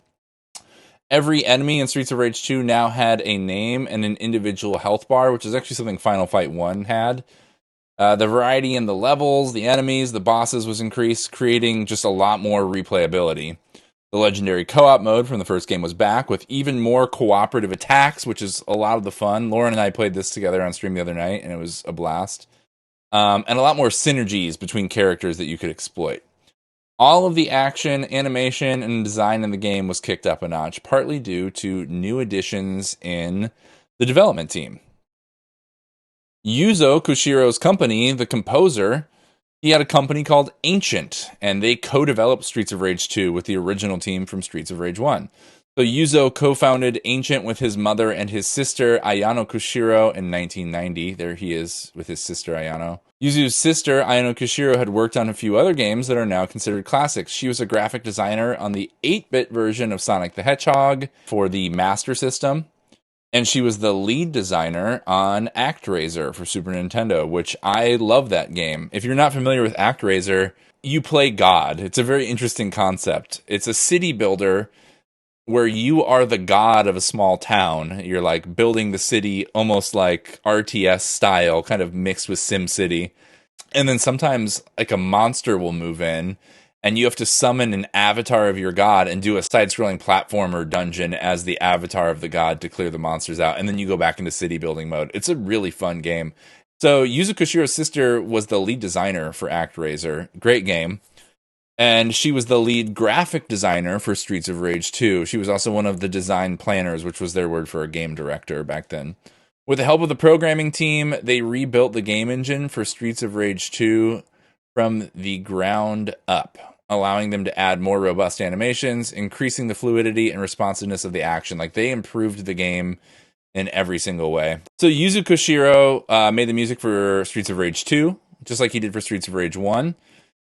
Every enemy in Streets of Rage 2 now had a name and an individual health bar, which is actually something Final Fight 1 had. The variety in the levels, the enemies, the bosses was increased, creating just a lot more replayability. The legendary co-op mode from the first game was back, with even more cooperative attacks, which is a lot of the fun. Lauren and I played this together on stream the other night, and it was a blast. And a lot more synergies between characters that you could exploit. All of the action, animation, and design in the game was kicked up a notch, partly due to new additions in the development team. Yuzo Koshiro's company, the composer, he had a company called Ancient, and they co-developed Streets of Rage 2 with the original team from Streets of Rage 1. So Yuzo co-founded Ancient with his mother and his sister Ayano Koshiro in 1990. There he is with his sister Ayano. Yuzo's sister Ayano Koshiro had worked on a few other games that are now considered classics. She was a graphic designer on the 8-bit version of Sonic the Hedgehog for the Master System. And she was the lead designer on ActRaiser for Super Nintendo, which I love that game. If you're not familiar with ActRaiser, you play God. It's a very interesting concept. It's a city builder where you are the god of a small town. You're like building the city almost like RTS style, kind of mixed with SimCity. And then sometimes like a monster will move in, and you have to summon an avatar of your god and do a side-scrolling platformer dungeon as the avatar of the god to clear the monsters out. And then you go back into city building mode. It's a really fun game. So Yuzo Koshiro's sister was the lead designer for ActRaiser. Great game. And she was the lead graphic designer for Streets of Rage 2. She was also one of the design planners, which was their word for a game director back then. With the help of the programming team, they rebuilt the game engine for Streets of Rage 2 from the ground up, allowing them to add more robust animations, increasing the fluidity and responsiveness of the action. Like, they improved the game in every single way. So Yuzo Koshiro made the music for Streets of Rage 2, just like he did for Streets of Rage 1.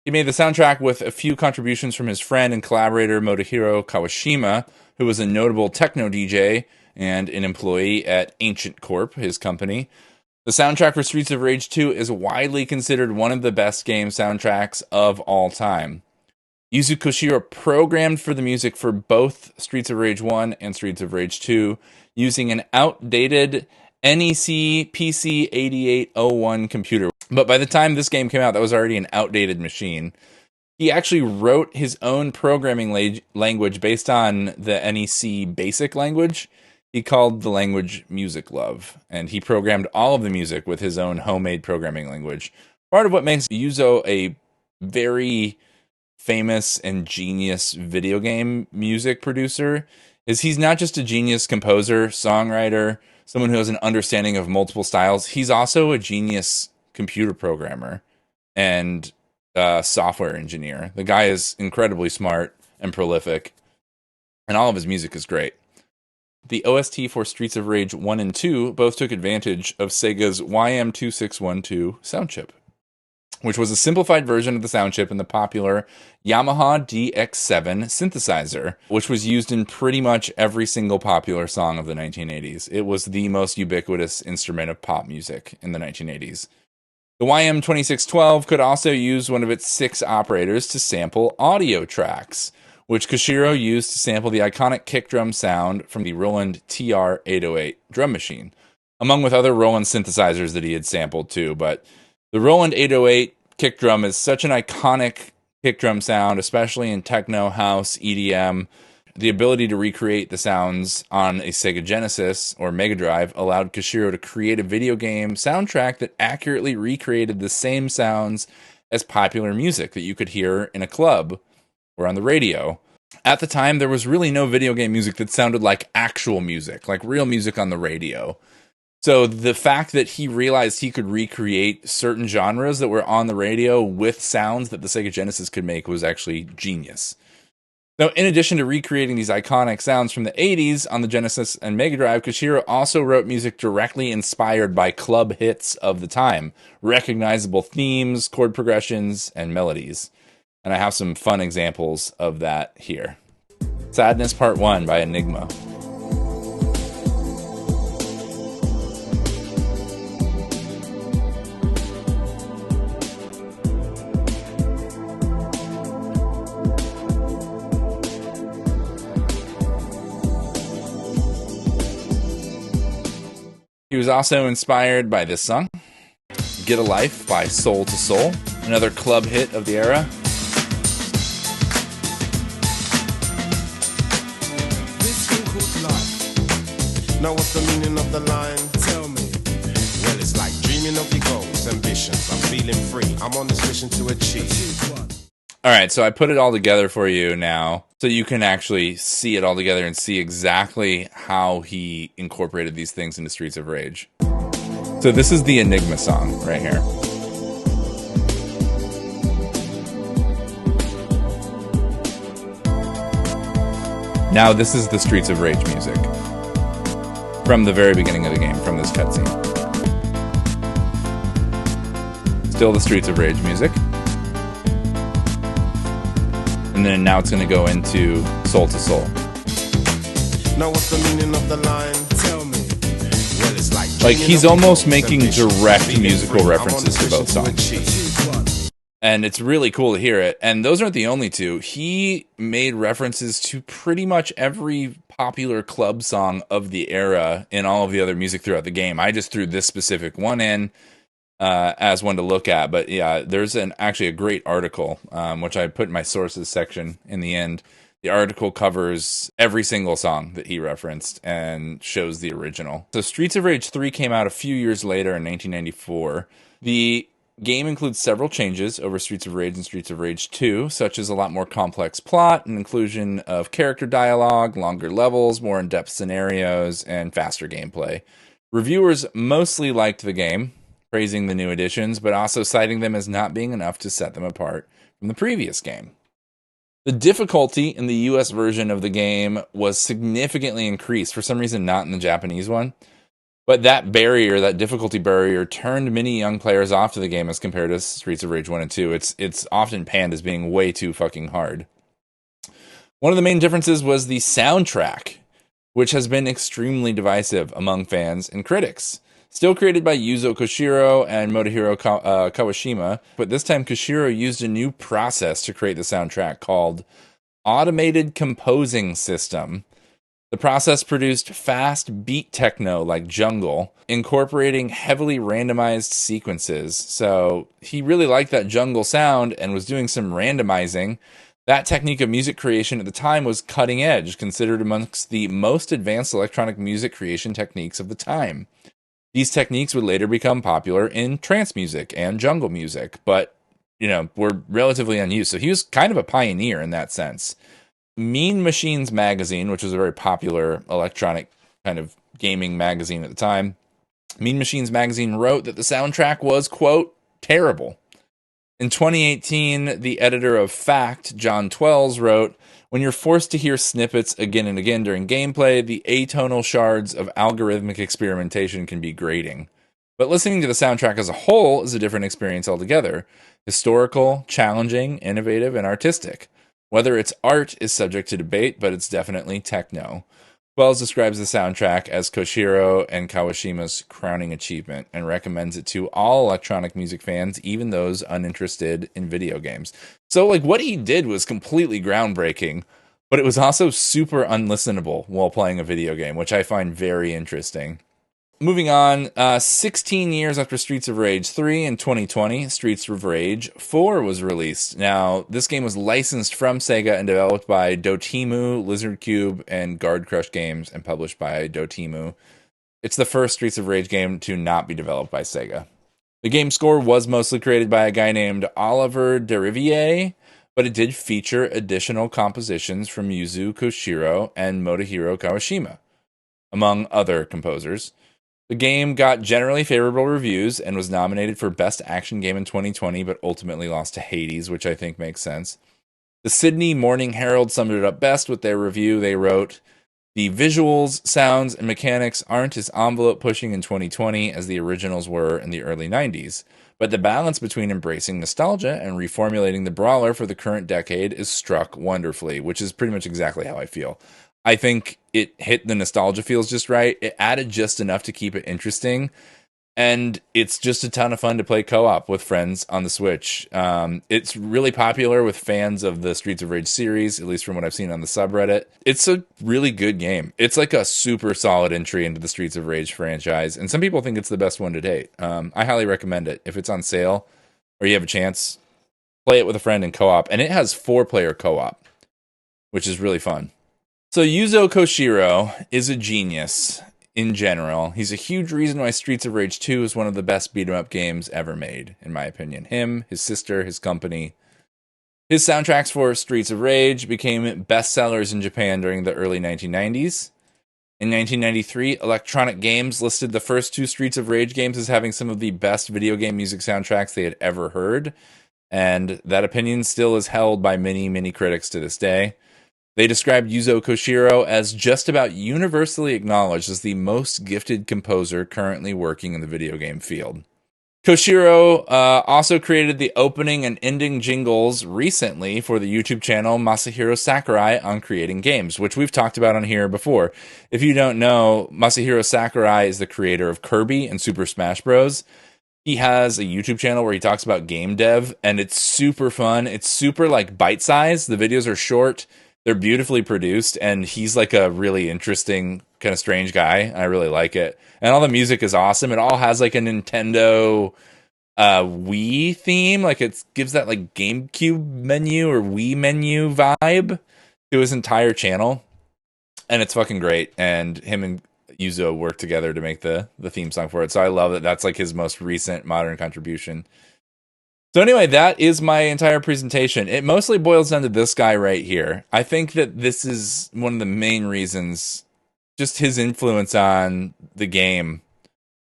He made the soundtrack with a few contributions from his friend and collaborator Motohiro Kawashima, who was a notable techno DJ and an employee at Ancient Corp, his company. The soundtrack for Streets of Rage 2 is widely considered one of the best game soundtracks of all time. Yuzo Koshiro programmed for the music for both Streets of Rage 1 and Streets of Rage 2 using an outdated NEC PC8801 computer. But by the time this game came out, that was already an outdated machine. He actually wrote his own programming language based on the NEC BASIC language. He called the language Music Love, and he programmed all of the music with his own homemade programming language. Part of what makes Yuzo a very famous and genius video game music producer is he's not just a genius composer, songwriter, someone who has an understanding of multiple styles. He's also a genius computer programmer and software engineer. The guy is incredibly smart and prolific, and all of his music is great. The OST for Streets of Rage 1 and 2 both took advantage of Sega's YM2612 sound chip. which was a simplified version of the sound chip in the popular Yamaha DX7 synthesizer, which was used in pretty much every single popular song of the 1980s. It was the most ubiquitous instrument of pop music in the 1980s. The YM2612 could also use one of its 6 operators to sample audio tracks, which Koshiro used to sample the iconic kick drum sound from the Roland TR-808 drum machine, among with other Roland synthesizers that he had sampled too, but the Roland 808 kick drum is such an iconic kick drum sound, especially in techno, house, EDM. The ability to recreate the sounds on a Sega Genesis or Mega Drive allowed Koshiro to create a video game soundtrack that accurately recreated the same sounds as popular music that you could hear in a club or on the radio. At the time, there was really no video game music that sounded like actual music, like real music on the radio. So the fact that he realized he could recreate certain genres that were on the radio with sounds that the Sega Genesis could make was actually genius. Now, in addition to recreating these iconic sounds from the 80s on the Genesis and Mega Drive, Koshiro also wrote music directly inspired by club hits of the time, recognizable themes, chord progressions, and melodies. And I have some fun examples of that here. Sadness Part 1 by Enigma. He was also inspired by this song, Get a Life by Soul to Soul, another club hit of the era. This thing called life. Now what's the meaning of the line? Tell me. Well, it's like dreaming of your goals, ambitions. I'm feeling free. I'm on this mission to achieve. All right, so I put it all together for you now so you can actually see it all together and see exactly how he incorporated these things into Streets of Rage. So this is the Enigma song right here. Now this is the Streets of Rage music from the very beginning of the game, from this cutscene. Still the Streets of Rage music. And then now it's going to go into Soul to Soul. Now what's the meaning of the line? Tell me. Well, it's like he's almost making direct musical references to both songs. And it's really cool to hear it. And those aren't the only two. He made references to pretty much every popular club song of the era in all of the other music throughout the game. I just threw this specific one in as one to look at. But yeah, there's actually a great article, which I put in my sources section in the end. The article covers every single song that he referenced and shows the original. So Streets of Rage 3 came out a few years later in 1994. The game includes several changes over Streets of Rage and Streets of Rage 2, such as a lot more complex plot, an inclusion of character dialogue, longer levels, more in-depth scenarios, and faster gameplay. Reviewers mostly liked the game, praising the new additions, but also citing them as not being enough to set them apart from the previous game. The difficulty in the US version of the game was significantly increased, for some reason not in the Japanese one. But that difficulty barrier, turned many young players off to the game as compared to Streets of Rage 1 and 2. It's often panned as being way too fucking hard. One of the main differences was the soundtrack, which has been extremely divisive among fans and critics. Still created by Yuzo Koshiro and Motohiro Kawashima, but this time Koshiro used a new process to create the soundtrack called Automated Composing System. The process produced fast beat techno like jungle, incorporating heavily randomized sequences. So he really liked that jungle sound and was doing some randomizing. That technique of music creation at the time was cutting edge, considered amongst the most advanced electronic music creation techniques of the time. These techniques would later become popular in trance music and jungle music, but, were relatively unused. So he was kind of a pioneer in that sense. Mean Machines magazine, which was a very popular electronic kind of gaming magazine at the time, Mean Machines magazine wrote that the soundtrack was, quote, terrible. In 2018, the editor of Fact, John Twells, wrote, when you're forced to hear snippets again and again during gameplay, the atonal shards of algorithmic experimentation can be grating. But listening to the soundtrack as a whole is a different experience altogether. Historical, challenging, innovative, and artistic. Whether it's art is subject to debate, but it's definitely techno. Wells describes the soundtrack as Koshiro and Kawashima's crowning achievement and recommends it to all electronic music fans, even those uninterested in video games. So, like, what he did was completely groundbreaking, but it was also super unlistenable while playing a video game, which I find very interesting. Moving on, 16 years after Streets of Rage 3 in 2020, Streets of Rage 4 was released. Now, this game was licensed from Sega and developed by Dotemu, Lizard Cube, and Guard Crush Games, and published by Dotemu. It's the first Streets of Rage game to not be developed by Sega. The game's score was mostly created by a guy named Oliver Derivier, but it did feature additional compositions from Yuzo Koshiro and Motohiro Kawashima, among other composers. The game got generally favorable reviews and was nominated for Best Action Game in 2020, but ultimately lost to Hades, which I think makes sense. The Sydney Morning Herald summed it up best with their review. They wrote, "The visuals, sounds, and mechanics aren't as envelope-pushing in 2020 as the originals were in the early 90s, but the balance between embracing nostalgia and reformulating the brawler for the current decade is struck wonderfully," which is pretty much exactly how I feel. I think it hit the nostalgia feels just right. It added just enough to keep it interesting. And it's just a ton of fun to play co-op with friends on the Switch. It's really popular with fans of the Streets of Rage series, at least from what I've seen on the subreddit. It's a really good game. It's like a super solid entry into the Streets of Rage franchise. And some people think it's the best one to date. I highly recommend it. If it's on sale or you have a chance, play it with a friend in co-op. And it has 4-player co-op, which is really fun. So Yuzo Koshiro is a genius in general. He's a huge reason why Streets of Rage 2 is one of the best beat-em-up games ever made, in my opinion. Him, his sister, his company. His soundtracks for Streets of Rage became bestsellers in Japan during the early 1990s. In 1993, Electronic Games listed the first 2 Streets of Rage games as having some of the best video game music soundtracks they had ever heard, and that opinion still is held by many, many critics to this day. They described Yuzo Koshiro as just about universally acknowledged as the most gifted composer currently working in the video game field. Koshiro also created the opening and ending jingles recently for the YouTube channel Masahiro Sakurai on Creating Games, which we've talked about on here before. If you don't know, Masahiro Sakurai is the creator of Kirby and Super Smash Bros. He has a YouTube channel where he talks about game dev, and it's super fun. It's super like bite-sized. The videos are short. They're beautifully produced, and he's like a really interesting, kind of strange guy. I really like it. And all the music is awesome. It all has like a Nintendo Wii theme. Like it gives that like GameCube menu or Wii menu vibe to his entire channel. And it's fucking great. And him and Yuzo work together to make the theme song for it. So I love that. That's like his most recent modern contribution. So anyway, that is my entire presentation. It mostly boils down to this guy right here. I think that this is one of the main reasons, just his influence on the game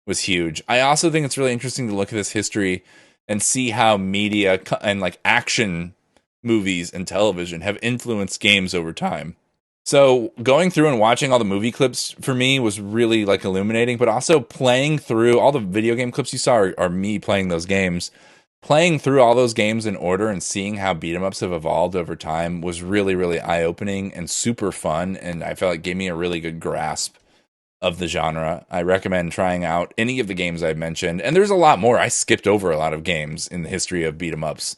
was huge. I also think it's really interesting to look at this history and see how media and like action movies and television have influenced games over time. So going through and watching all the movie clips for me was really like illuminating, but also playing through all the video game clips you saw are me playing those games. Playing through all those games in order and seeing how beat-em-ups have evolved over time was really, really eye-opening and super fun, and I felt like it gave me a really good grasp of the genre. I recommend trying out any of the games I've mentioned, and there's a lot more. I skipped over a lot of games in the history of beat-em-ups.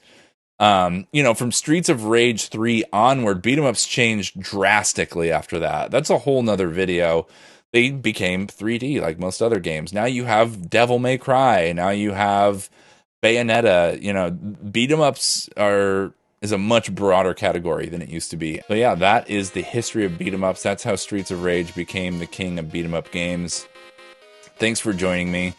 From Streets of Rage 3 onward, beat-em-ups changed drastically after that. That's a whole nother video. They became 3D like most other games. Now you have Devil May Cry. Now you have Bayonetta. Beat 'em ups is a much broader category than it used to be. But yeah, that is the history of beat 'em ups. That's how Streets of Rage became the king of beat 'em up games. Thanks for joining me.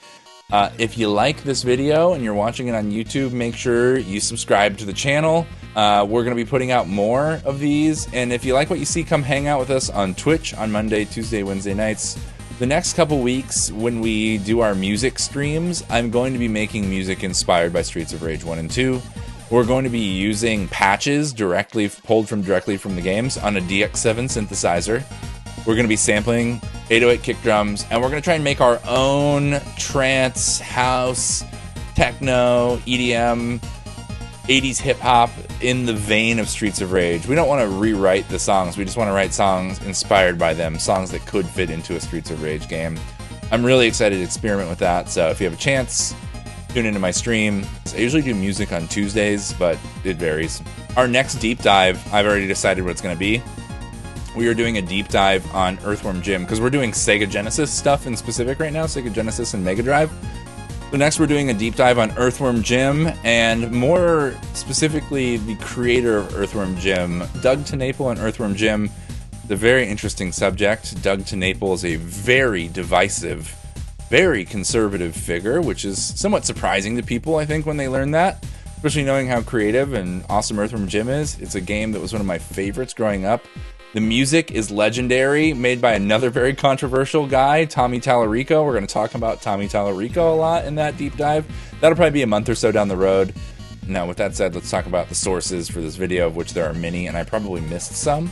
If you like this video and you're watching it on YouTube, make sure you subscribe to the channel. We're going to be putting out more of these. And if you like what you see, come hang out with us on Twitch on Monday, Tuesday, Wednesday nights. The next couple weeks, when we do our music streams, I'm going to be making music inspired by Streets of Rage 1 and 2. We're going to be using patches pulled directly from the games on a DX7 synthesizer. We're going to be sampling 808 kick drums, and we're going to try and make our own trance, house, techno, EDM, 80s hip-hop in the vein of Streets of Rage. We don't want to rewrite the songs. We just want to write songs inspired by them, songs that could fit into a Streets of Rage game. I'm really excited to experiment with that, so if you have a chance, tune into my stream. I usually do music on Tuesdays, but it varies. Our next deep dive, I've already decided what it's going to be. We are doing a deep dive on Earthworm Jim, because we're doing Sega Genesis stuff in specific right now, Sega Genesis and Mega Drive. So next we're doing a deep dive on Earthworm Jim, and more specifically the creator of Earthworm Jim, Doug TenNaple and Earthworm Jim. It's a very interesting subject. Doug TenNaple is a very divisive, very conservative figure, which is somewhat surprising to people, I think, when they learn that, especially knowing how creative and awesome Earthworm Jim is. It's a game that was one of my favorites growing up. The music is legendary, made by another very controversial guy, Tommy Tallarico. We're going to talk about Tommy Tallarico a lot in that deep dive. That'll probably be a month or so down the road. Now, with that said, let's talk about the sources for this video, of which there are many, and I probably missed some.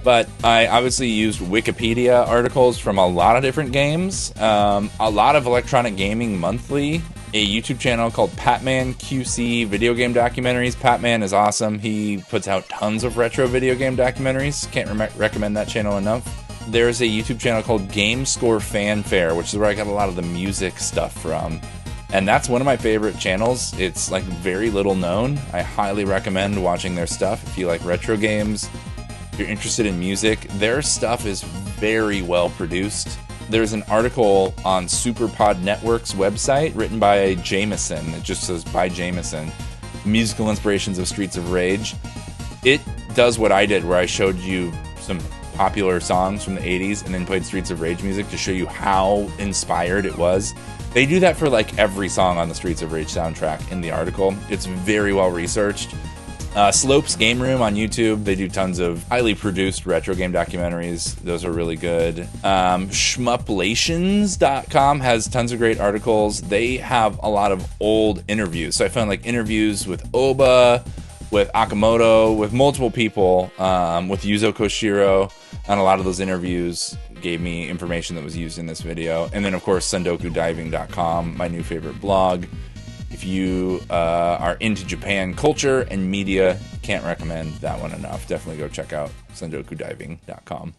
But I obviously used Wikipedia articles from a lot of different games, a lot of Electronic Gaming Monthly, a YouTube channel called Patman QC Video Game Documentaries. Patman is awesome. He puts out tons of retro video game documentaries. Can't recommend that channel enough. There's a YouTube channel called Game Score Fanfare, which is where I got a lot of the music stuff from. And that's one of my favorite channels. It's like very little known. I highly recommend watching their stuff if you like retro games. If you're interested in music, their stuff is very well produced. There's an article on Superpod Network's website written by Jameson. It just says by Jameson. Musical inspirations of Streets of Rage. It does what I did, where I showed you some popular songs from the 80s and then played Streets of Rage music to show you how inspired it was. They do that for like every song on the Streets of Rage soundtrack in the article. It's very well researched. Slope's Game Room on YouTube. They do tons of highly produced retro game documentaries. Those are really good. Shmuplations.com has tons of great articles. They have a lot of old interviews. So I found like interviews with Oba, with Akamoto, with multiple people, with Yuzo Koshiro, and a lot of those interviews gave me information that was used in this video. And then, of course, sundokudiving.com, my new favorite blog. If you are into Japan culture and media, can't recommend that one enough. Definitely go check out sundokudiving.com.